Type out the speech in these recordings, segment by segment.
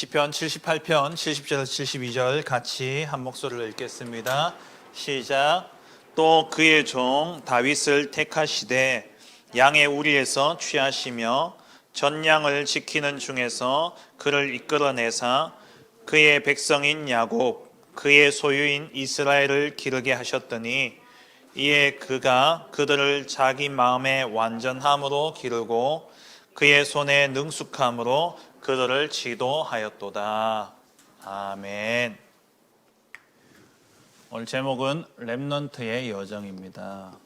시편 78편 70절 72절 같이 한 목소리로 읽겠습니다. 시작. 또 그의 종 다윗을 택하시되 양의 우리에서 취하시며 전양을 지키는 중에서 그를 이끌어내사 그의 백성인 야곱 그의 소유인 이스라엘을 기르게 하셨더니 이에 그가 그들을 자기 마음의 완전함으로 기르고 그의 손의 능숙함으로 그들을 지도하였도다. 아멘. 오늘 제목은 렘넌트의 여정입니다.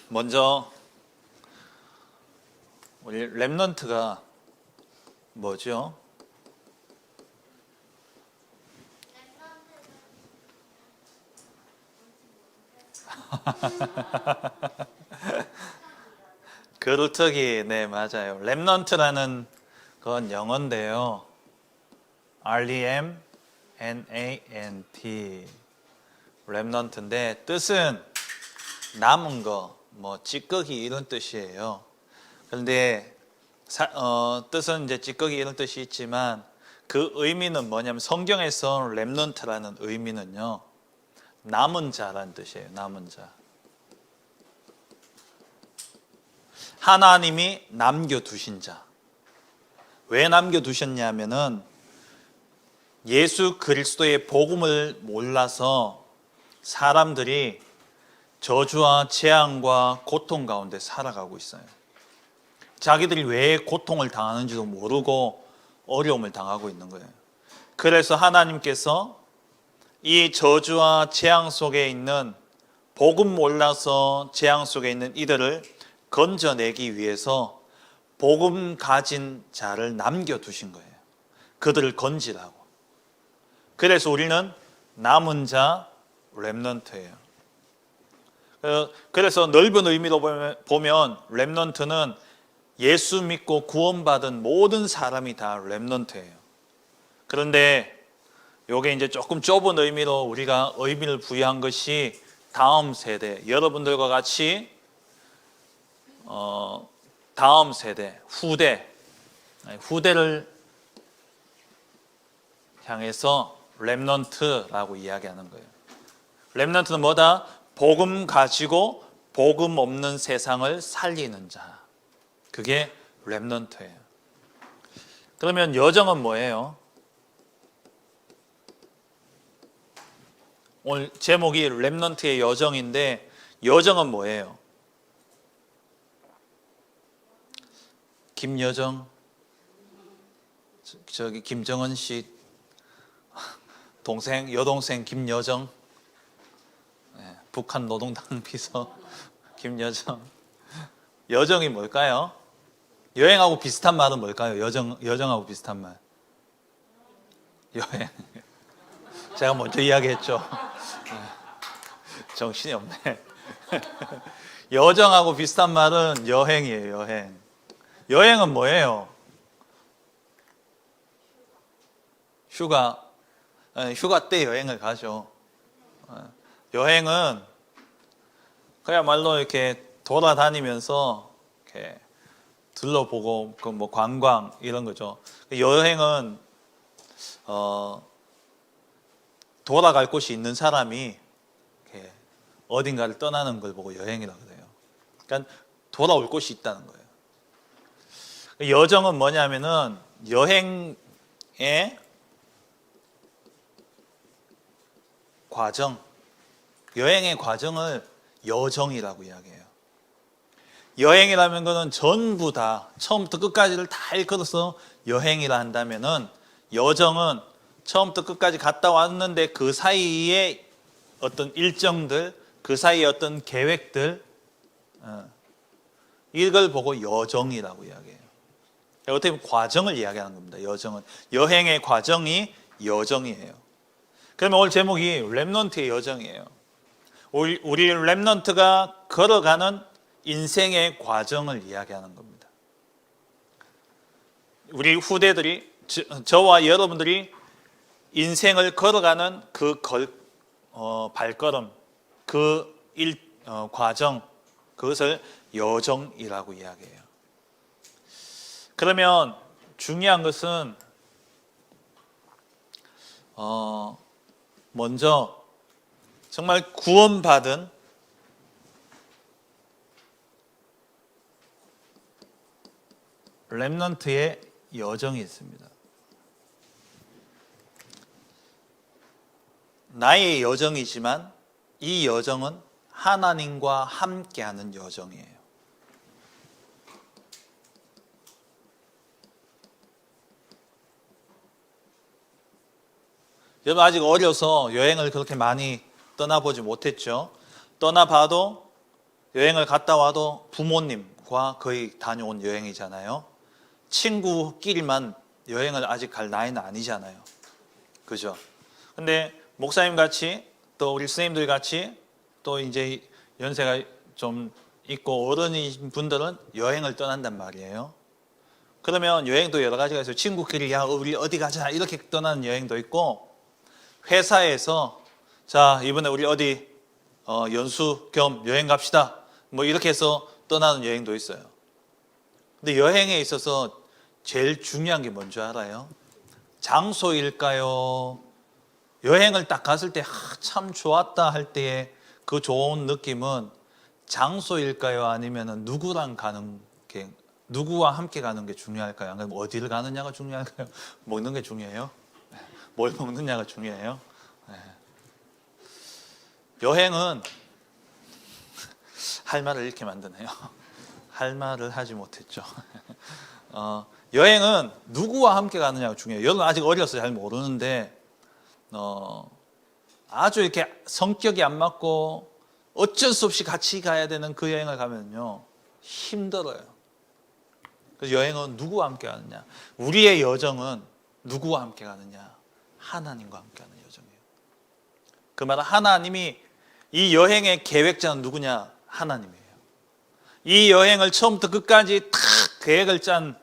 먼저 우리 렘넌트가 뭐죠? 그루터기, 네, 맞아요. 렘넌트라는 건 영어인데요. REMNANT 렘넌트인데 뜻은 남은 거, 뭐 찌꺼기 이런 뜻이에요. 그런데 뜻은 이제 찌꺼기 이런 뜻이 있지만 그 의미는 뭐냐면 성경에서 렘넌트라는 의미는요, 남은 자라는 뜻이에요. 남은 자. 하나님이 남겨두신 자. 왜 남겨두셨냐면은 예수 그리스도의 복음을 몰라서 사람들이 저주와 재앙과 고통 가운데 살아가고 있어요. 자기들이 왜 고통을 당하는지도 모르고 어려움을 당하고 있는 거예요. 그래서 하나님께서 이 저주와 재앙 속에 있는, 복음 몰라서 재앙 속에 있는 이들을 건져내기 위해서 복음 가진 자를 남겨두신 거예요. 그들을 건지라고. 그래서 우리는 남은 자, 렘넌트예요. 그래서 넓은 의미로 보면 렘넌트는 예수 믿고 구원받은 모든 사람이 다 렘넌트예요. 그런데 요게 이제 조금 좁은 의미로 우리가 의미를 부여한 것이 다음 세대, 여러분들과 같이 다음 세대, 후대를 향해서 렘넌트라고 이야기하는 거예요. 렘넌트는 뭐다? 복음 가지고 복음 없는 세상을 살리는 자. 그게 렘넌트예요. 그러면 여정은 뭐예요? 오늘 제목이 렘넌트의 여정인데 여정은 뭐예요? 김여정, 저기 김정은 씨 동생, 여동생 김여정, 북한 노동당 비서 김여정. 여정이 뭘까요? 여행하고 비슷한 말은 뭘까요? 여정하고 비슷한 말. 여행. 제가 먼저 이야기했죠. 정신이 없네. 여정하고 비슷한 말은 여행이에요. 여행. 여행은 뭐예요? 휴가 때 여행을 가죠. 여행은 그야말로 이렇게 돌아다니면서 이렇게 둘러보고 그 뭐 관광 이런 거죠. 여행은 돌아갈 곳이 있는 사람이 이렇게 어딘가를 떠나는 걸 보고 여행이라고 그래요. 그러니까 돌아올 곳이 있다는 거예요. 여정은 뭐냐면은 여행의 과정을 여정이라고 이야기해요. 여행이라는 것은 전부 다 처음부터 끝까지를 다 일컬어서 여행이라 한다면은 여정은 처음부터 끝까지 갔다 왔는데 그 사이에 어떤 일정들, 그 사이에 어떤 계획들, 이걸 보고 여정이라고 이야기해요. 어떻게 보면 과정을 이야기하는 겁니다. 여정은. 여행의 과정이 여정이에요. 그러면 오늘 제목이 렘넌트의 여정이에요. 우리 렘넌트가 걸어가는 인생의 과정을 이야기하는 겁니다. 우리 후대들이 저와 여러분들이 인생을 걸어가는 그 발걸음, 과정, 그것을 여정이라고 이야기해요. 그러면 중요한 것은 먼저 정말 구원받은 렘넌트의 여정이 있습니다. 나의 여정이지만 이 여정은 하나님과 함께하는 여정이에요. 여러분 아직 어려서 여행을 그렇게 많이 떠나보지 못했죠. 떠나봐도 여행을 갔다 와도 부모님과 거의 다녀온 여행이잖아요. 친구끼리만 여행을 아직 갈 나이는 아니잖아요. 그죠? 근데 목사님 같이 또 우리 스님들 같이 또 이제 연세가 좀 있고 어른인 분들은 여행을 떠난단 말이에요. 그러면 여행도 여러 가지가 있어요. 친구끼리 야 우리 어디 가자 이렇게 떠나는 여행도 있고, 회사에서 자 이번에 우리 어디 연수 겸 여행 갑시다 뭐 이렇게 해서 떠나는 여행도 있어요. 근데 여행에 있어서 제일 중요한 게 뭔지 알아요? 장소일까요? 여행을 딱 갔을 때 참 좋았다 할 때의 그 좋은 느낌은 장소일까요? 아니면 누구랑 가는 게, 누구와 함께 가는 게 중요할까요? 아니면 어디를 가느냐가 중요할까요? 먹는 게 중요해요? 뭘 먹느냐가 중요해요? 여행은 할 말을 잃게 만드네요. 할 말을 하지 못했죠. 여행은 누구와 함께 가느냐가 중요해요. 여러분 아직 어려서 잘 모르는데 아주 이렇게 성격이 안 맞고 어쩔 수 없이 같이 가야 되는 그 여행을 가면요 힘들어요. 그래서 여행은 누구와 함께 가느냐, 우리의 여정은 누구와 함께 가느냐, 하나님과 함께 하는 여정이에요. 그 말은 하나님이 이 여행의 계획자는 누구냐? 하나님이에요. 이 여행을 처음부터 끝까지 탁 계획을 짠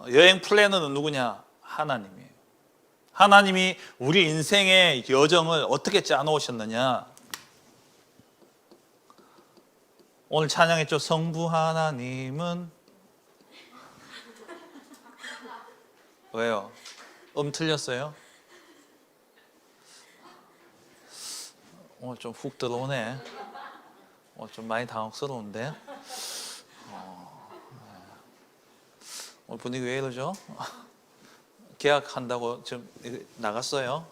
여행 플래너는 누구냐? 하나님이에요. 하나님이 우리 인생의 여정을 어떻게 짜놓으셨느냐? 오늘 찬양했죠. 성부 하나님은 왜요? 틀렸어요? 오늘 좀 훅 들어오네. 좀 많이 당혹스러운데. 오늘 분위기 왜 이러죠? 계약한다고 지금 나갔어요.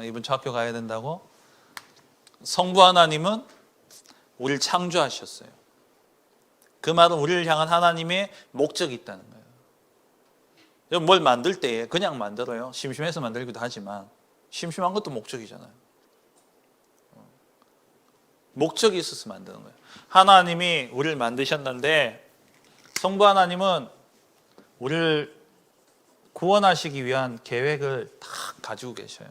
이번 주 학교 가야 된다고. 성부 하나님은 우리를 창조하셨어요. 그 말은 우리를 향한 하나님의 목적이 있다는 거예요. 뭘 만들 때에 그냥 만들어요. 심심해서 만들기도 하지만 심심한 것도 목적이잖아요. 목적이 있어서 만드는 거예요. 하나님이 우리를 만드셨는데 성부 하나님은 우리를 구원하시기 위한 계획을 다 가지고 계셔요.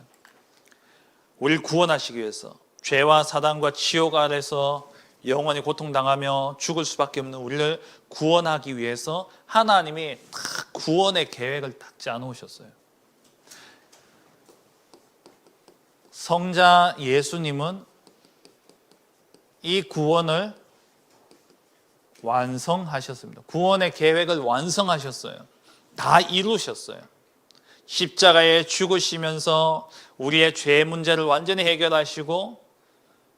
우리를 구원하시기 위해서 죄와 사단과 지옥 아래서 영원히 고통당하며 죽을 수밖에 없는 우리를 구원하기 위해서 하나님이 다 구원의 계획을 딱 짜놓으셨어요. 성자 예수님은 이 구원을 완성하셨습니다. 구원의 계획을 완성하셨어요. 다 이루셨어요. 십자가에 죽으시면서 우리의 죄 문제를 완전히 해결하시고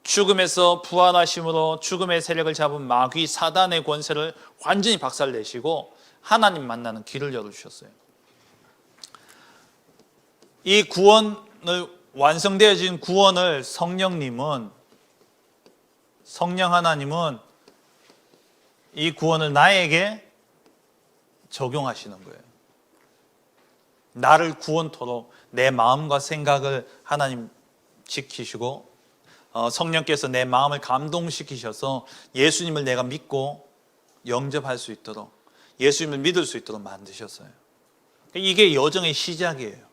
죽음에서 부활하심으로 죽음의 세력을 잡은 마귀 사단의 권세를 완전히 박살내시고 하나님 만나는 길을 열어주셨어요. 이 구원을 완성되어진 구원을 성령 하나님은 이 구원을 나에게 적용하시는 거예요. 나를 구원토록 내 마음과 생각을 하나님 지키시고 성령께서 내 마음을 감동시키셔서 예수님을 내가 믿고 영접할 수 있도록, 예수님을 믿을 수 있도록 만드셨어요. 이게 여정의 시작이에요.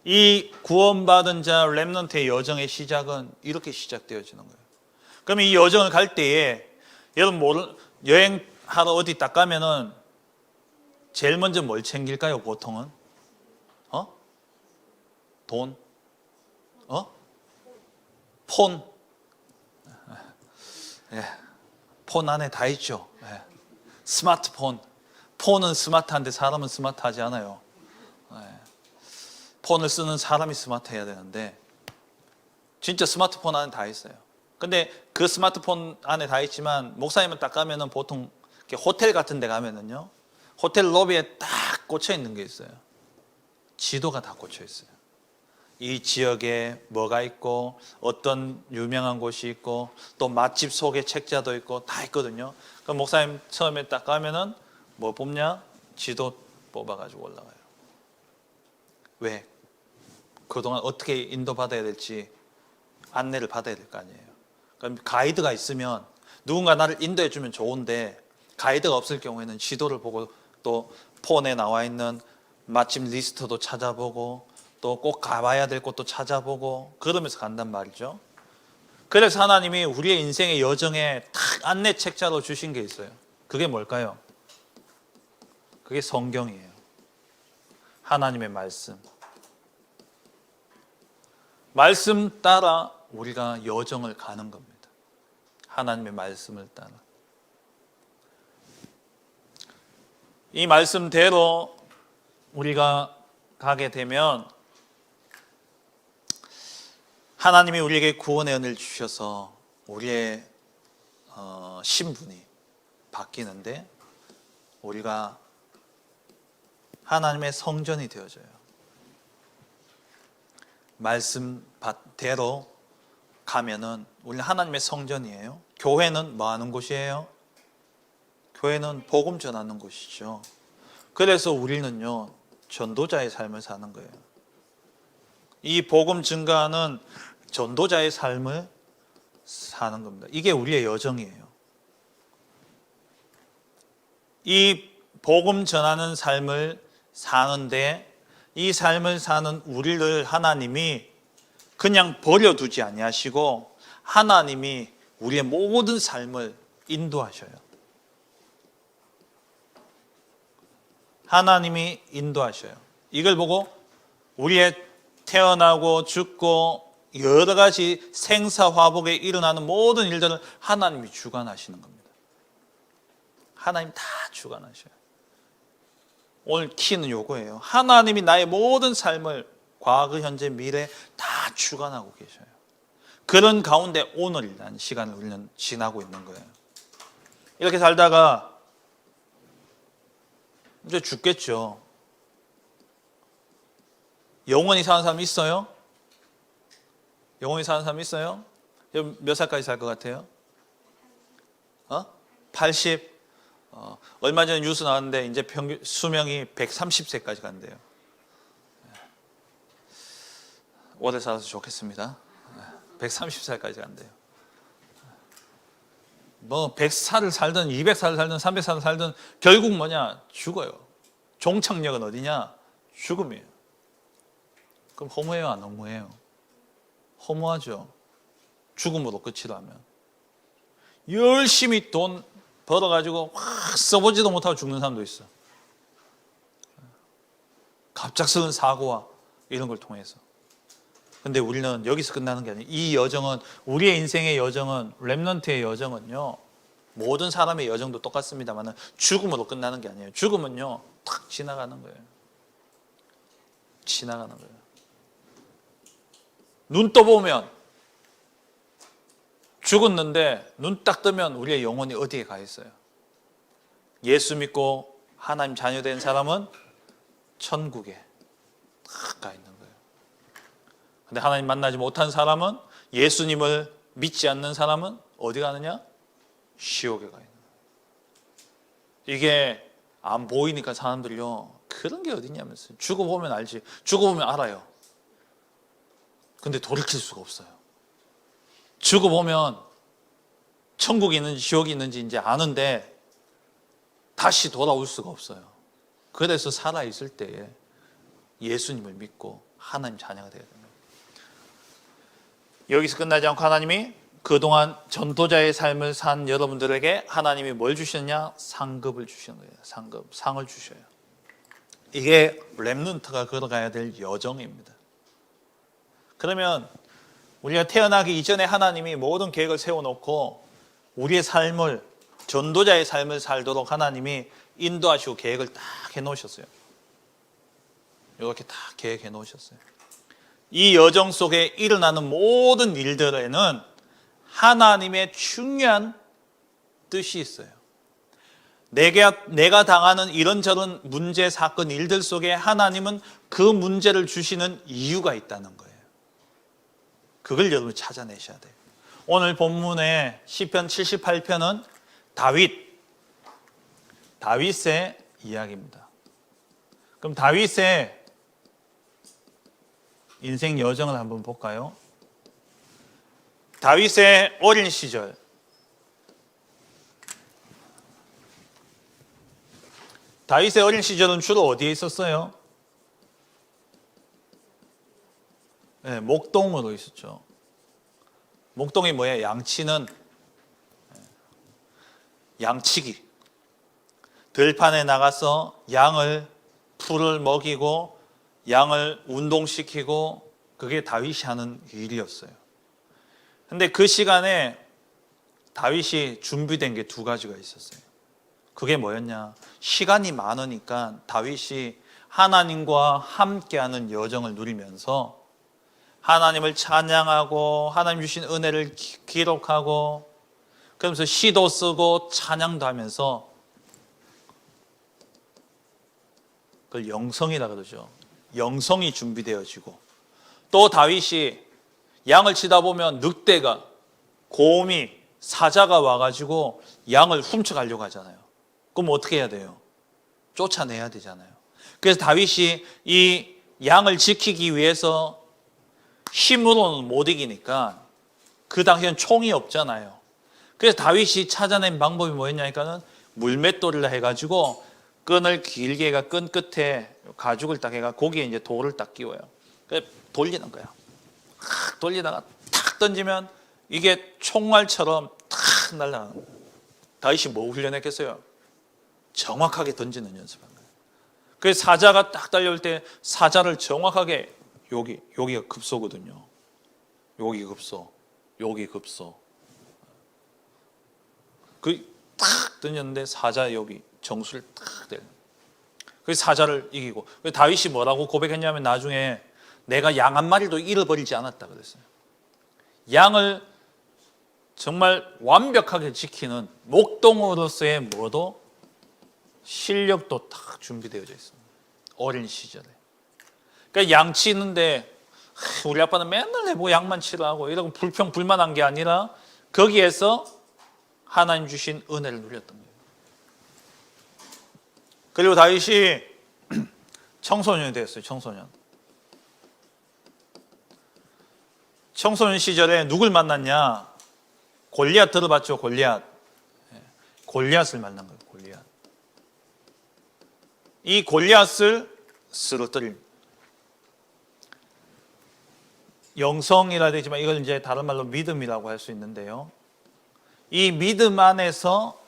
이 구원받은 자 렘넌트의 여정의 시작은 이렇게 시작되어지는 거예요. 그러면 이 여정을 갈 때에 여러분 여행하러 어디 딱 가면은 제일 먼저 뭘 챙길까요, 보통은? 돈? 폰? 예. 폰 안에 다 있죠. 예. 스마트폰. 폰은 스마트한데 사람은 스마트하지 않아요. 예. 폰을 쓰는 사람이 스마트해야 되는데 진짜 스마트폰 안에 다 있어요. 근데 그 스마트폰 안에 다 있지만 목사님은 딱 가면은 보통 호텔 같은 데 가면은요, 호텔 로비에 딱 꽂혀 있는 게 있어요. 지도가 다 꽂혀 있어요. 이 지역에 뭐가 있고 어떤 유명한 곳이 있고 또 맛집 소개 책자도 있고 다 있거든요. 그럼 목사님 처음에 딱 가면은 뭐 뽑냐? 지도 뽑아가지고 올라가요. 왜? 그동안 어떻게 인도받아야 될지 안내를 받아야 될 거 아니에요. 그럼 가이드가 있으면 누군가 나를 인도해 주면 좋은데 가이드가 없을 경우에는 지도를 보고 또 폰에 나와 있는 맛집 리스트도 찾아보고 또 꼭 가봐야 될 곳도 찾아보고 그러면서 간단 말이죠. 그래서 하나님이 우리의 인생의 여정에 딱 안내 책자로 주신 게 있어요. 그게 뭘까요? 그게 성경이에요. 하나님의 말씀. 말씀 따라 우리가 여정을 가는 겁니다. 하나님의 말씀을 따라. 이 말씀대로 우리가 가게 되면 하나님이 우리에게 구원의 은혜를 주셔서 우리의 신분이 바뀌는데 우리가 하나님의 성전이 되어져요. 말씀대로 가면은 우리는 하나님의 성전이에요. 교회는 뭐 하는 곳이에요? 교회는 복음 전하는 곳이죠. 그래서 우리는요, 전도자의 삶을 사는 거예요. 이 복음 증가하는 전도자의 삶을 사는 겁니다. 이게 우리의 여정이에요. 이 복음 전하는 삶을 사는데 이 삶을 사는 우리를 하나님이 그냥 버려두지 아니하시고 하나님이 우리의 모든 삶을 인도하셔요. 하나님이 인도하셔요. 이걸 보고 우리의 태어나고 죽고 여러 가지 생사화복에 일어나는 모든 일들을 하나님이 주관하시는 겁니다. 하나님 다 주관하셔요. 오늘 키는 요거예요. 하나님이 나의 모든 삶을 과거, 현재, 미래 다 주관하고 계셔요. 그런 가운데 오늘이라는 시간을 우리는 지나고 있는 거예요. 이렇게 살다가 이제 죽겠죠. 영원히 사는 사람 있어요? 영원히 사는 사람 있어요? 몇 살까지 살 것 같아요? 80? 얼마 전에 뉴스 나왔는데 이제 평균 수명이 130세까지 간대요. 오래 살아서 좋겠습니다. 130살까지 간대요. 뭐 100살을 살든 200살을 살든 300살을 살든 결국 뭐냐? 죽어요. 종착역은 어디냐? 죽음이에요. 그럼 허무해요, 안 허무해요? 허무하죠. 죽음으로 끝이라면. 열심히 돈 벌어가지고 확 써보지도 못하고 죽는 사람도 있어. 갑작스러운 사고와 이런 걸 통해서. 근데 우리는 여기서 끝나는 게 아니에요. 이 여정은, 우리의 인생의 여정은, 렘넌트의 여정은요, 모든 사람의 여정도 똑같습니다만 죽음으로 끝나는 게 아니에요. 죽음은요, 탁 지나가는 거예요. 지나가는 거예요. 눈 떠보면 죽었는데 눈 딱 뜨면 우리의 영혼이 어디에 가 있어요? 예수 믿고 하나님 자녀된 사람은 천국에 딱 가 있는 거예요. 근데 하나님 만나지 못한 사람은, 예수님을 믿지 않는 사람은 어디 가느냐? 지옥에 가 있는 거예요. 이게 안 보이니까 사람들이요, 그런 게 어딨냐면서요. 죽어보면 알지. 죽어보면 알아요. 근데 돌이킬 수가 없어요. 죽어보면 천국이 있는지 지옥이 있는지 이제 아는데 다시 돌아올 수가 없어요. 그래서 살아있을 때에 예수님을 믿고 하나님 자녀가 되어야 됩니다. 여기서 끝나지 않고 하나님이 그동안 전도자의 삶을 산 여러분들에게 하나님이 뭘 주셨냐? 상급을 주시는 거예요. 상급, 상을 주셔요. 이게 렘넌트가 걸어가야 될 여정입니다. 그러면 우리가 태어나기 이전에 하나님이 모든 계획을 세워놓고 우리의 삶을, 전도자의 삶을 살도록 하나님이 인도하시고 계획을 딱 해놓으셨어요. 이렇게 딱 계획해 놓으셨어요. 이 여정 속에 일어나는 모든 일들에는 하나님의 중요한 뜻이 있어요. 내가 당하는 이런저런 문제, 사건, 일들 속에 하나님은 그 문제를 주시는 이유가 있다는 거예요. 그걸 여러분 찾아내셔야 돼요. 오늘 본문의 시편 78편은 다윗의 이야기입니다. 그럼 다윗의 인생 여정을 한번 볼까요? 다윗의 어린 시절. 다윗의 어린 시절은 주로 어디에 있었어요? 네, 목동으로 있었죠. 목동이 뭐예요? 양치는 양치기. 들판에 나가서 풀을 먹이고 양을 운동시키고 그게 다윗이 하는 일이었어요. 근데 그 시간에 다윗이 준비된 게 두 가지가 있었어요. 그게 뭐였냐? 시간이 많으니까 다윗이 하나님과 함께하는 여정을 누리면서 하나님을 찬양하고 하나님 주신 은혜를 기록하고 그러면서 시도 쓰고 찬양도 하면서 그걸 영성이라 그러죠. 영성이 준비되어지고 또 다윗이 양을 치다 보면 늑대가, 곰이, 사자가 와가지고 양을 훔쳐가려고 하잖아요. 그럼 어떻게 해야 돼요? 쫓아내야 되잖아요. 그래서 다윗이 이 양을 지키기 위해서 힘으로는 못 이기니까 그 당시엔 총이 없잖아요. 그래서 다윗이 찾아낸 방법이 뭐였냐니까는 물맷돌을 해가지고 끈을 길게 해가 끈 끝에 가죽을 딱 해가 거기에 이제 돌을 딱 끼워요. 그래서 돌리는 거야. 돌리다가 탁 던지면 이게 총알처럼 탁 날아가는 거예요. 다윗이 뭐 훈련했겠어요? 정확하게 던지는 연습한 거예요. 그래서 사자가 딱 달려올 때 사자를 정확하게 여기가 급소거든요. 여기 급소, 여기 급소. 딱 던졌는데 사자 여기 정수를 딱 대. 그래서 사자를 이기고. 다윗이 뭐라고 고백했냐면 나중에 내가 양 한 마리도 잃어버리지 않았다 그랬어요. 양을 정말 완벽하게 지키는 목동으로서의 뭐도 실력도 딱 준비되어져 있습니다. 어린 시절에. 그러니까 양 치는데 우리 아빠는 맨날 내보고 양만 치라고 이러고 불평불만한 게 아니라 거기에서 하나님 주신 은혜를 누렸던 거예요. 그리고 다윗이 청소년이 됐어요. 청소년 시절에 누굴 만났냐? 골리앗 들어봤죠? 골리앗을 만난 거예요. 골리앗. 이 골리앗을 쓰러뜨립니다. 영성이라 되지만 이걸 이제 다른 말로 믿음이라고 할 수 있는데요. 이 믿음 안에서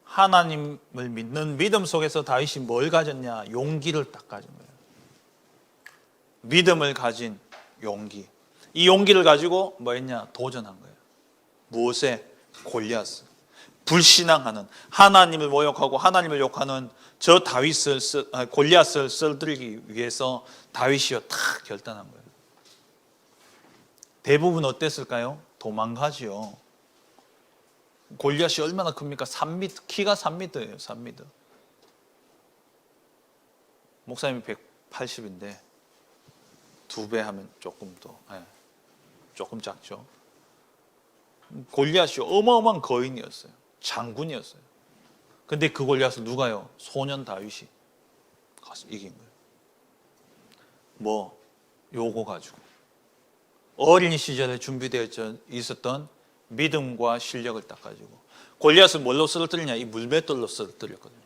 하나님을 믿는 믿음 속에서 다윗이 뭘 가졌냐? 용기를 딱 가진 거예요. 믿음을 가진 용기. 이 용기를 가지고 뭐 했냐? 도전한 거예요. 무엇에? 골리앗을. 불신앙하는, 하나님을 모욕하고 하나님을 욕하는 저 골리앗을 쓰러뜨리기 위해서 다윗이요 탁 결단한 거예요. 대부분 어땠을까요? 도망가지요. 골리앗이 얼마나 큽니까? 3m, 키가 3m예요. 3m. 목사님이 180인데 2배 하면 조금 더 조금 작죠. 골리앗이 어마어마한 거인이었어요. 장군이었어요. 근데 그 골리앗을 누가요? 소년 다윗이 가서 이긴 거예요. 요거 가지고 어린 시절에 준비되어 있었던 믿음과 실력을 딱 가지고 골리앗을 뭘로 쓰러뜨리냐? 이 물맷돌로 쓰러뜨렸거든요.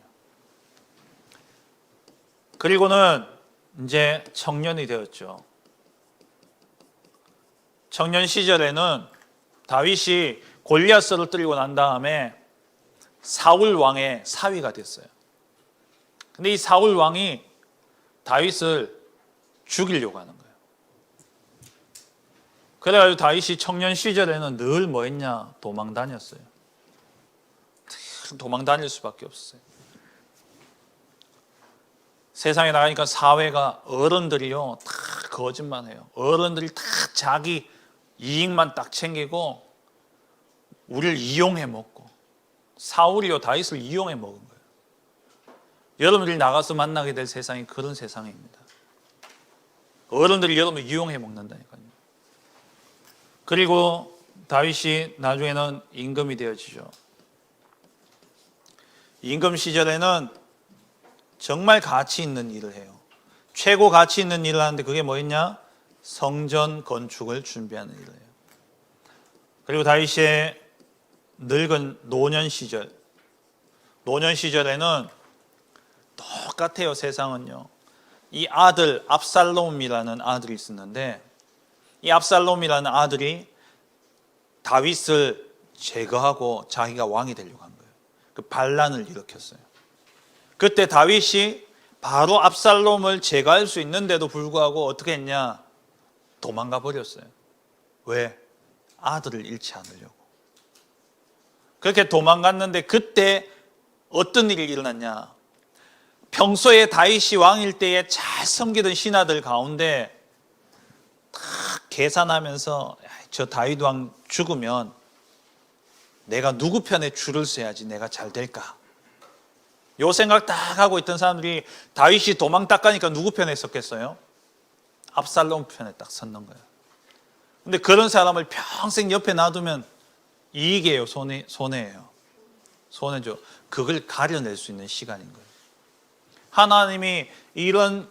그리고는 이제 청년이 되었죠. 청년 시절에는 다윗이 골리앗 쓰러뜨리고 난 다음에 사울 왕의 사위가 됐어요. 근데 이 사울 왕이 다윗을 죽이려고 하는 거예요. 그래가지고 다윗이 청년 시절에는 늘 뭐 했냐? 도망 다녔어요. 도망 다닐 수밖에 없었어요. 세상에 나가니까 사회가 어른들이요 다 거짓말해요. 어른들이 다 자기 이익만 딱 챙기고 우리를 이용해 먹고, 사울이요 다윗을 이용해 먹은 거예요. 여러분들이 나가서 만나게 될 세상이 그런 세상입니다. 어른들이 여러분을 이용해 먹는다니까요. 그리고 다윗이 나중에는 임금이 되어지죠. 임금 시절에는 정말 가치 있는 일을 해요. 최고 가치 있는 일을 하는데 그게 뭐였냐? 성전 건축을 준비하는 일을 해요. 그리고 다윗의 늙은 노년 시절에는 똑같아요. 세상은요. 이 아들 압살롬이라는 아들이 있었는데, 이 압살롬이라는 아들이 다윗을 제거하고 자기가 왕이 되려고 한 거예요. 그 반란을 일으켰어요. 그때 다윗이 바로 압살롬을 제거할 수 있는데도 불구하고 어떻게 했냐? 도망가 버렸어요. 왜? 아들을 잃지 않으려고. 그렇게 도망갔는데 그때 어떤 일이 일어났냐? 평소에 다윗이 왕일 때에 잘 섬기던 신하들 가운데 다 계산하면서 저 다윗 왕 죽으면 내가 누구 편에 줄을 서야지 내가 잘 될까? 요 생각 딱 하고 있던 사람들이 다윗이 도망 딱 가니까 누구 편에 섰겠어요? 압살롬 편에 딱 섰는 거예요. 근데 그런 사람을 평생 옆에 놔두면 이익이에요? 손해예요? 손해죠. 그걸 가려낼 수 있는 시간인 거예요. 하나님이 이런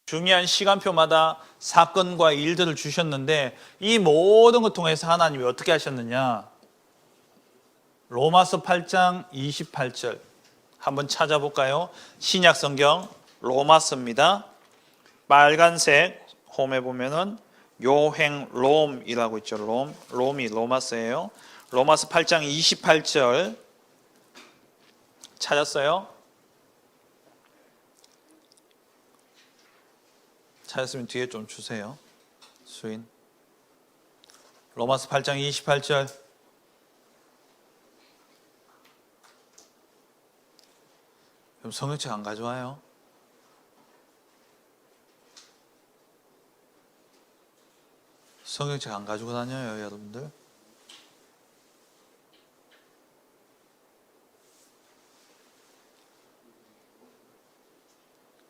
중요한 시간표마다 사건과 일들을 주셨는데 이 모든 것 통해서 하나님이 어떻게 하셨느냐? 로마서 8장 28절 한번 찾아볼까요? 신약 성경 로마서입니다. 빨간색 홈에 보면은 요행 롬이라고 있죠. 롬이 로마서예요. 로마서 8장 28절 찾았어요? 찾았으면 뒤에 좀 주세요. 수인. 로마서 8장 28절. 그럼 성경책 안 가져와요? 성경책 안 가지고 다녀요, 여러분들?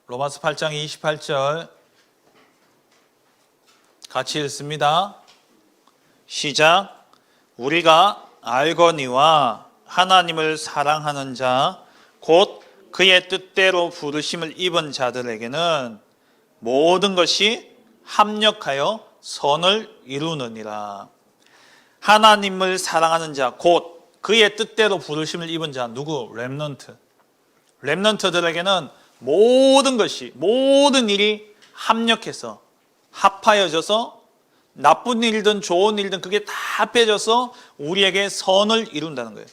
로마서 8장 28절 같이 읽습니다. 시작. 우리가 알거니와 하나님을 사랑하는 자 곧 그의 뜻대로 부르심을 입은 자들에게는 모든 것이 합력하여 선을 이루느니라. 하나님을 사랑하는 자 곧 그의 뜻대로 부르심을 입은 자 누구? 렘넌트들에게는 모든 것이, 모든 일이 합력해서 합하여져서 나쁜 일든 좋은 일든 그게 다 합해져서 우리에게 선을 이룬다는 거예요.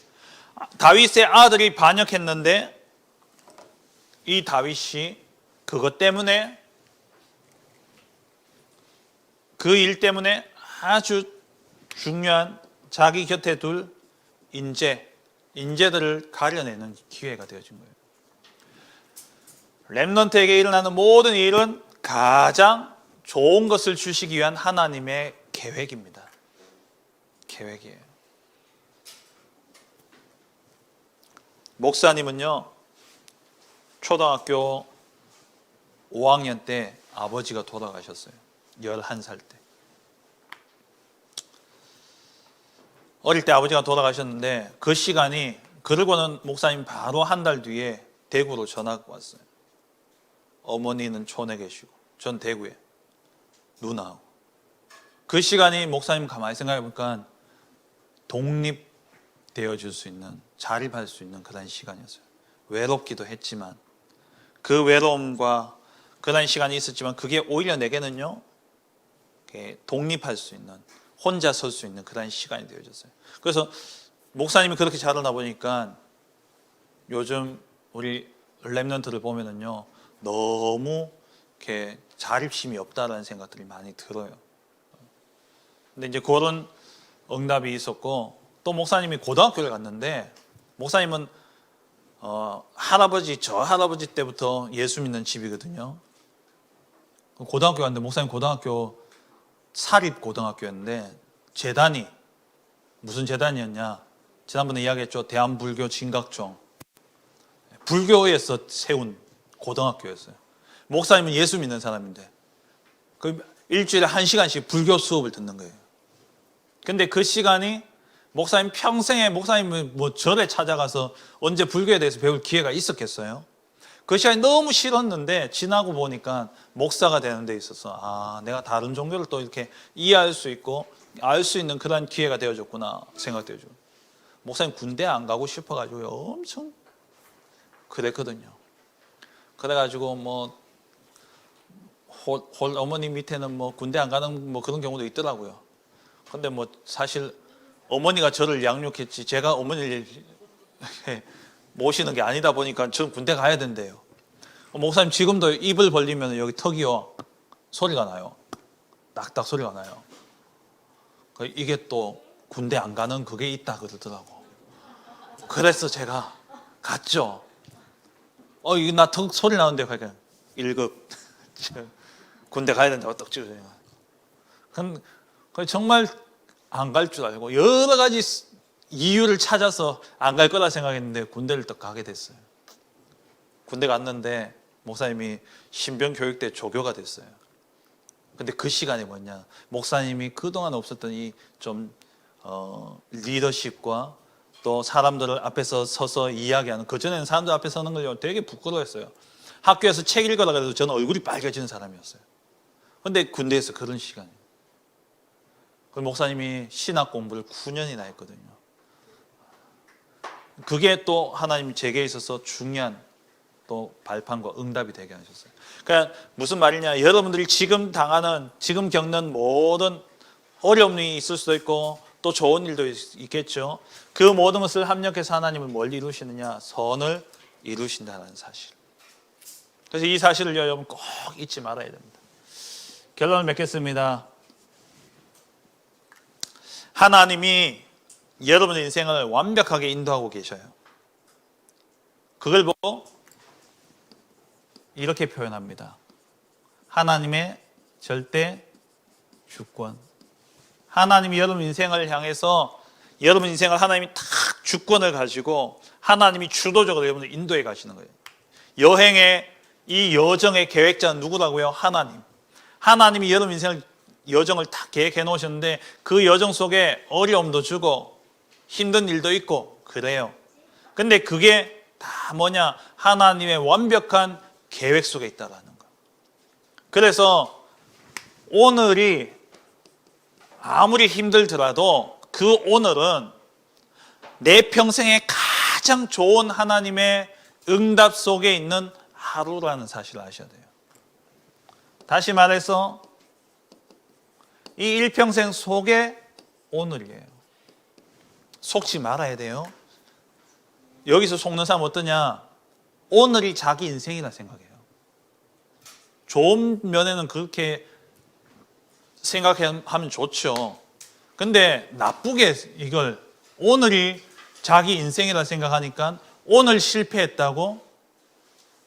다윗의 아들이 반역했는데 이 다윗이 그것 때문에, 그 일 때문에 아주 중요한 자기 곁에 둘 인재들을 가려내는 기회가 되어진 거예요. 렘넌트에게 일어나는 모든 일은 가장 좋은 것을 주시기 위한 하나님의 계획입니다. 계획이에요. 목사님은요, 초등학교 5학년 때 아버지가 돌아가셨어요. 11살 때. 어릴 때 아버지가 돌아가셨는데 그 시간이, 그러고는 목사님 바로 한 달 뒤에 대구로 전화가 왔어요. 어머니는 촌에 계시고 전 대구에, 누나하고. 그 시간이 목사님 가만히 생각해 보니까 독립되어질 수 있는, 자립할 수 있는 그런 시간이었어요. 외롭기도 했지만, 그 외로움과 그런 시간이 있었지만 그게 오히려 내게는요 독립할 수 있는, 혼자 설 수 있는 그런 시간이 되어졌어요. 그래서 목사님이 그렇게 자라나 보니까 요즘 우리 랩런트를 보면은요, 너무 이렇게 자립심이 없다라는 생각들이 많이 들어요. 근데 이제 그런 응답이 있었고, 또 목사님이 고등학교를 갔는데, 목사님은 저 할아버지 때부터 예수 믿는 집이거든요. 고등학교 갔는데, 목사님 고등학교 사립 고등학교였는데, 재단이 무슨 재단이었냐? 지난번에 이야기했죠. 대한불교 진각종. 불교에서 세운 고등학교였어요. 목사님은 예수 믿는 사람인데, 그 일주일에 1시간씩 불교 수업을 듣는 거예요. 근데 그 시간이 목사님 평생에 목사님은 뭐 절에 찾아가서 언제 불교에 대해서 배울 기회가 있었겠어요? 그 시간이 너무 싫었는데 지나고 보니까 목사가 되는 데 있어서 내가 다른 종교를 또 이렇게 이해할 수 있고 알 수 있는 그런 기회가 되어졌구나 생각되죠. 목사님 군대 안 가고 싶어가지고 엄청 그랬거든요. 그래가지고 뭐 홀 어머니 밑에는 뭐 군대 안 가는 뭐 그런 경우도 있더라고요. 근데 뭐 사실 어머니가 저를 양육했지 제가 어머니를 모시는 게 아니다 보니까 저는 군대 가야 된대요. 목사님 지금도 입을 벌리면 여기 턱이요 소리가 나요. 딱딱 소리가 나요. 이게 또 군대 안 가는 그게 있다 그러더라고. 그래서 제가 갔죠. 이거 나 턱 소리 나는데 그러니까 1급 군대 가야 된다고 떡 찍어줘요. 정말 안 갈 줄 알고 여러 가지 이유를 찾아서 안 갈 거라 생각했는데 군대를 또 가게 됐어요. 군대 갔는데 목사님이 신병교육대 조교가 됐어요. 근데 그 시간이 뭐냐? 목사님이 그동안 없었던 이 좀 리더십과 또 사람들을 앞에서 서서 이야기하는, 그전에는 사람들 앞에 서는 걸 되게 부끄러워했어요. 학교에서 책 읽으라 그래도 저는 얼굴이 빨개지는 사람이었어요. 근데 군대에서 그런 시간이에요. 그 목사님이 신학 공부를 9년이나 했거든요. 그게 또 하나님 제게 있어서 중요한 또 발판과 응답이 되게 하셨어요. 그러니까 무슨 말이냐? 여러분들이 지금 겪는 모든 어려움이 있을 수도 있고 또 좋은 일도 있겠죠. 그 모든 것을 합력해서 하나님은 뭘 이루시느냐? 선을 이루신다는 사실. 그래서 이 사실을 여러분 꼭 잊지 말아야 됩니다. 결론을 맺겠습니다. 하나님이 여러분의 인생을 완벽하게 인도하고 계셔요. 그걸 보고 이렇게 표현합니다. 하나님의 절대 주권. 하나님이 여러분 인생을 향해서 여러분 인생을 하나님이 딱 주권을 가지고 하나님이 주도적으로 여러분을 인도해 가시는 거예요. 여행의 이 여정의 계획자는 누구라고요? 하나님. 하나님이 여러분 인생을 여정을 딱 계획해 놓으셨는데 그 여정 속에 어려움도 주고 힘든 일도 있고 그래요. 근데 그게 다 뭐냐? 하나님의 완벽한 계획 속에 있다라는 거. 그래서 오늘이 아무리 힘들더라도 그 오늘은 내 평생에 가장 좋은 하나님의 응답 속에 있는 하루라는 사실을 아셔야 돼요. 다시 말해서 이 일평생 속에 오늘이에요. 속지 말아야 돼요. 여기서 속는 사람 어떠냐? 오늘이 자기 인생이라 생각해요. 좋은 면에는 그렇게 생각하면 좋죠. 근데 나쁘게 이걸 오늘이 자기 인생이라 생각하니까 오늘 실패했다고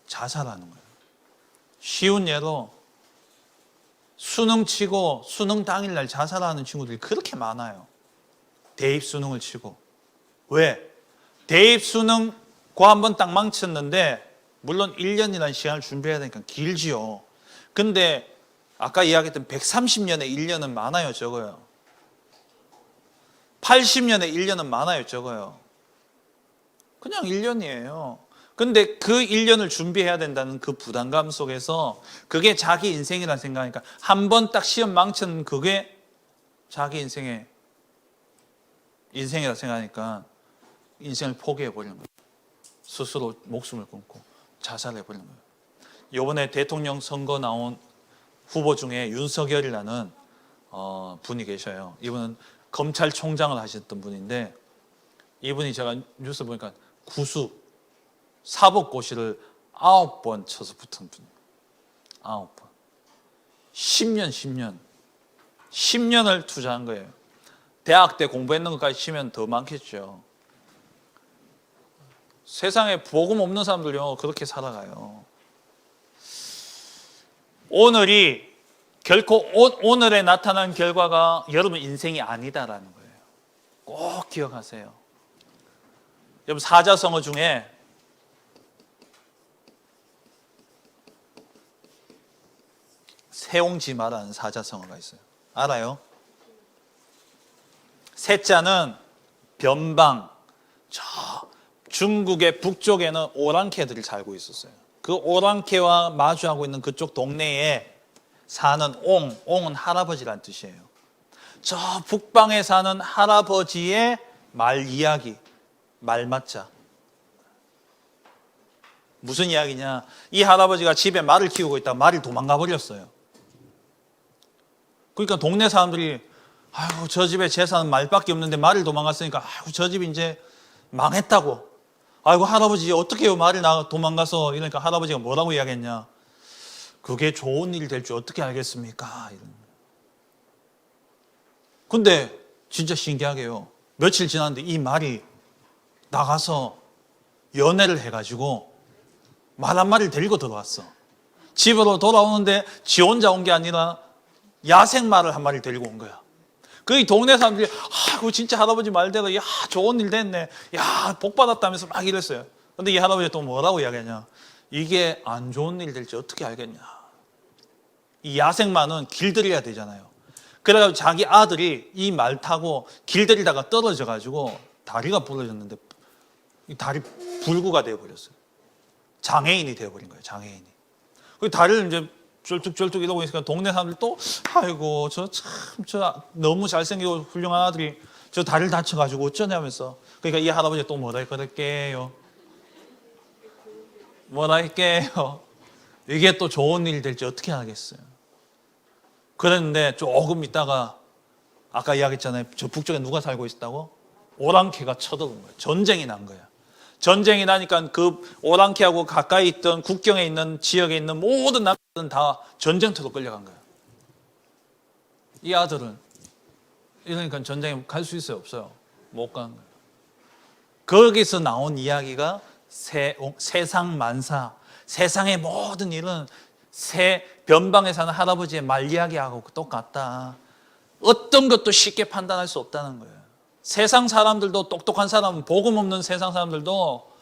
자살하는 거예요. 쉬운 예로 수능 치고 수능 당일날 자살하는 친구들이 그렇게 많아요. 대입 수능을 치고. 왜? 대입 수능 고 한 번 딱 망쳤는데 물론 1년이라는 시간을 준비해야 되니까 길지요. 근데 아까 이야기했던 130년에 1년은 많아요, 적어요? 80년에 1년은 많아요, 적어요? 그냥 1년이에요. 근데 그 1년을 준비해야 된다는 그 부담감 속에서 그게 자기 인생이라 생각하니까 한 번 딱 시험 망쳤는 그게 자기 인생이라 생각하니까 인생을 포기해버리는 거예요. 스스로 목숨을 끊고 자살해버리는 거예요. 이번에 대통령 선거 나온 후보 중에 윤석열이라는 분이 계셔요. 이분은 검찰총장을 하셨던 분인데 이분이 제가 뉴스 보니까 구수 사법고시를 9번 쳐서 붙은 분. 9번. 10년을 투자한 거예요. 대학 때 공부했는 것까지 치면 더 많겠죠. 세상에 복음 없는 사람들요 그렇게 살아가요. 오늘이 결코 오늘에 나타난 결과가 여러분 인생이 아니다라는 거예요. 꼭 기억하세요. 여러분 사자성어 중에 세옹지마라는 사자성어가 있어요. 알아요? 세자는 변방, 저 중국의 북쪽에는 오랑캐들이 살고 있었어요. 그 오랑캐와 마주하고 있는 그쪽 동네에 사는 옹은 할아버지란 뜻이에요. 저 북방에 사는 할아버지의 말 이야기, 말맞자. 무슨 이야기냐? 이 할아버지가 집에 말을 키우고 있다가 말이 도망가 버렸어요. 그러니까 동네 사람들이 아이고 저 집에 재산은 말밖에 없는데 말을 도망갔으니까 아이고 저 집이 이제 망했다고. 아이고 할아버지 어떻게 해요 말이 도망가서. 이러니까 할아버지가 뭐라고 이야기했냐? 그게 좋은 일이 될 줄 어떻게 알겠습니까? 근데 진짜 신기하게요. 며칠 지났는데 이 말이 나가서 연애를 해가지고 말 한 마리를 데리고 들어왔어. 집으로 돌아오는데 지 혼자 온 게 아니라 야생말을 한 마리를 데리고 온 거야. 그 동네 사람들이 아이고 진짜 할아버지 말대로 야 좋은 일 됐네. 야 복 받았다면서 막 이랬어요. 근데 이 할아버지가 또 뭐라고 이야기하냐? 이게 안 좋은 일 될지 어떻게 알겠냐? 이 야생마는 길들여야 되잖아요. 그래가지고 자기 아들이 이 말 타고 길들이다가 떨어져가지고 다리가 부러졌는데 이 다리 불구가 되어버렸어요. 장애인이 되어버린 거예요. 장애인이. 그 다리를 이제 쩔뚝쩔뚝 이러고 있으니까 동네 사람들이 또 아이고 저 너무 잘생기고 훌륭한 아들이 저 다리를 다쳐가지고 어쩌냐면서. 그러니까 이 할아버지가 또 뭐라 그럴게요. 뭐라 할게요. 이게 또 좋은 일이 될지 어떻게 알겠어요. 그랬는데 조금 있다가 아까 이야기했잖아요. 저 북쪽에 누가 살고 있었다고? 오랑캐가 쳐들어온 거예요. 전쟁이 난 거야. 전쟁이 나니까 그 오랑캐하고 가까이 있던 국경에 있는 지역에 있는 모든 남자들은 다 전쟁터로 끌려간 거야. 이 아들은 이러니까 전쟁에 갈 수 있어요? 없어요? 못 간 거예요. 거기서 나온 이야기가 세상 만사, 세상의 모든 일은 변방에 사는 할아버지의 말 이야기하고 똑같다. 어떤 것도 쉽게 판단할 수 없다는 거예요. 세상 사람들도 똑똑한 사람은 복음 없는 세상 사람들도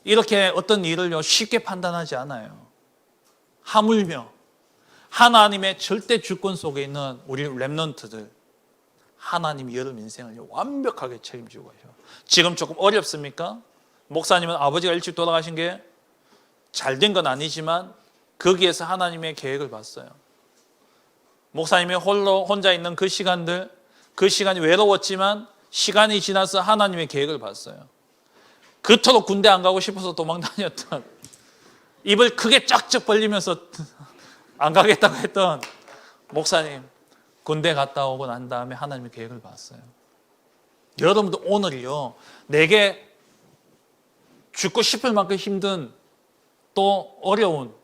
이렇게 어떤 일을 쉽게 판단하지 않아요. 하물며 하나님의 절대 주권 속에 있는 우리 렘넌트들, 하나님이 여러분 인생을 완벽하게 책임지고 계셔. 지금 조금 어렵습니까? 목사님은 아버지가 일찍 돌아가신 게 잘된 건 아니지만 거기에서 하나님의 계획을 봤어요. 목사님이 혼자 있는 그 시간들, 그 시간이 외로웠지만 시간이 지나서 하나님의 계획을 봤어요. 그토록 군대 안 가고 싶어서 도망 다녔던, 입을 크게 쫙쫙 벌리면서 안 가겠다고 했던 목사님, 군대 갔다 오고 난 다음에 하나님의 계획을 봤어요. 여러분도 오늘이요, 내게 죽고 싶을 만큼 힘든 또 어려운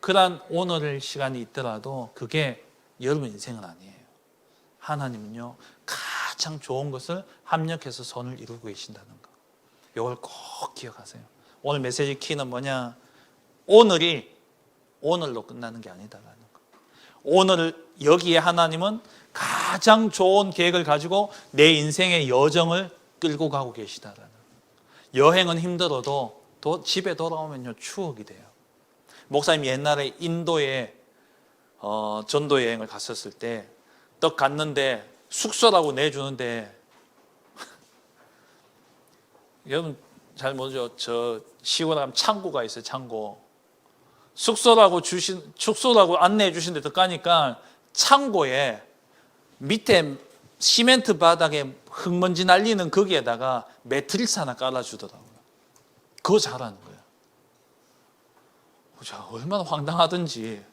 그런 오늘의 시간이 있더라도 그게 여러분 인생은 아니에요. 하나님은요, 가장 좋은 것을 합력해서 선을 이루고 계신다는 거. 이걸 꼭 기억하세요. 오늘 메시지 키는 뭐냐? 오늘이 오늘로 끝나는 게 아니다라는 거. 오늘 여기에 하나님은 가장 좋은 계획을 가지고 내 인생의 여정을 끌고 가고 계시다라는 거. 여행은 힘들어도 집에 돌아오면요 추억이 돼요. 목사님 옛날에 인도에 전도 여행을 갔었을 때 딱 갔는데 숙소라고 내주는데 여러분 잘 모르죠? 저 시골에 가면 창고가 있어요. 창고. 숙소라고 안내해 주신데 더 가니까 창고에 밑에 시멘트 바닥에 흙먼지 날리는 거기에다가 매트리스 하나 깔아주더라고요. 그거 잘하는 거예요. 얼마나 황당하든지.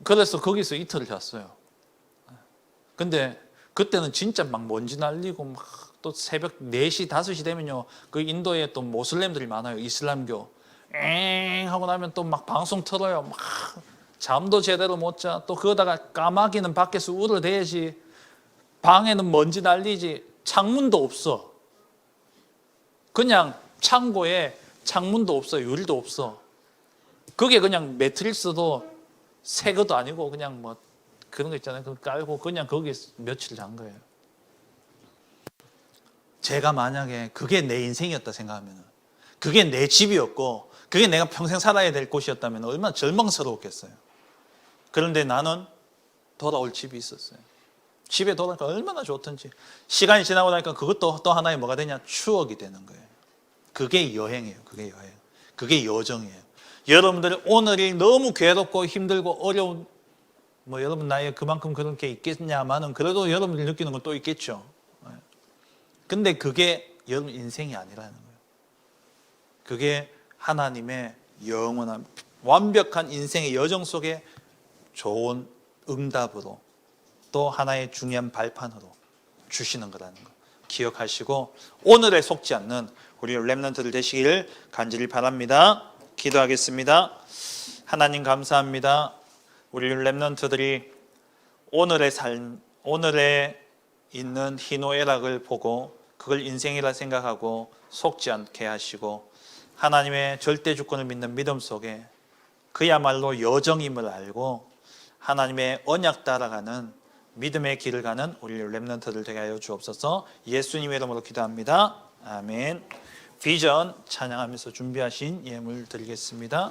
그래서 거기서 이틀을 잤어요. 근데 그때는 진짜 막 먼지 날리고 막 또 새벽 4시, 5시 되면요. 그 인도에 또 모슬렘들이 많아요. 이슬람교. 엥 하고 나면 또 막 방송 틀어요. 막 잠도 제대로 못 자. 또 그러다가 까마귀는 밖에서 울어대야지. 방에는 먼지 날리지. 창문도 없어. 그냥 창고에 창문도 없어. 유리도 없어. 그게 그냥 매트리스도 새 것도 아니고 그냥 뭐 그런 거 있잖아요. 그거 깔고 그냥 거기에 며칠 잔 거예요. 제가 만약에 그게 내 인생이었다 생각하면, 그게 내 집이었고 그게 내가 평생 살아야 될 곳이었다면 얼마나 절망스러웠겠어요. 그런데 나는 돌아올 집이 있었어요. 집에 돌아오니까 얼마나 좋던지. 시간이 지나고 나니까 그것도 또 하나의 뭐가 되냐? 추억이 되는 거예요. 그게 여행이에요. 그게 여행. 그게 여정이에요. 여러분들 오늘이 너무 괴롭고 힘들고 어려운, 뭐 여러분 나이에 그만큼 그런 게 있겠냐마는 그래도 여러분들이 느끼는 건 또 있겠죠. 근데 그게 여러분 인생이 아니라는 거예요. 그게 하나님의 영원한 완벽한 인생의 여정 속에 좋은 응답으로 또 하나의 중요한 발판으로 주시는 거라는 거 기억하시고 오늘에 속지 않는 우리 렘넌트들 되시기를 간절히 바랍니다. 기도하겠습니다. 하나님 감사합니다. 우리 렘넌트들이 오늘의 삶, 오늘에 있는 희노애락을 보고 그걸 인생이라 생각하고 속지 않게 하시고 하나님의 절대 주권을 믿는 믿음 속에 그야말로 여정임을 알고 하나님의 언약 따라가는 믿음의 길을 가는 우리 렘넌트들 되게 하여 주옵소서. 예수님의 이름으로 기도합니다. 아멘. 비전 찬양하면서 준비하신 예물 드리겠습니다.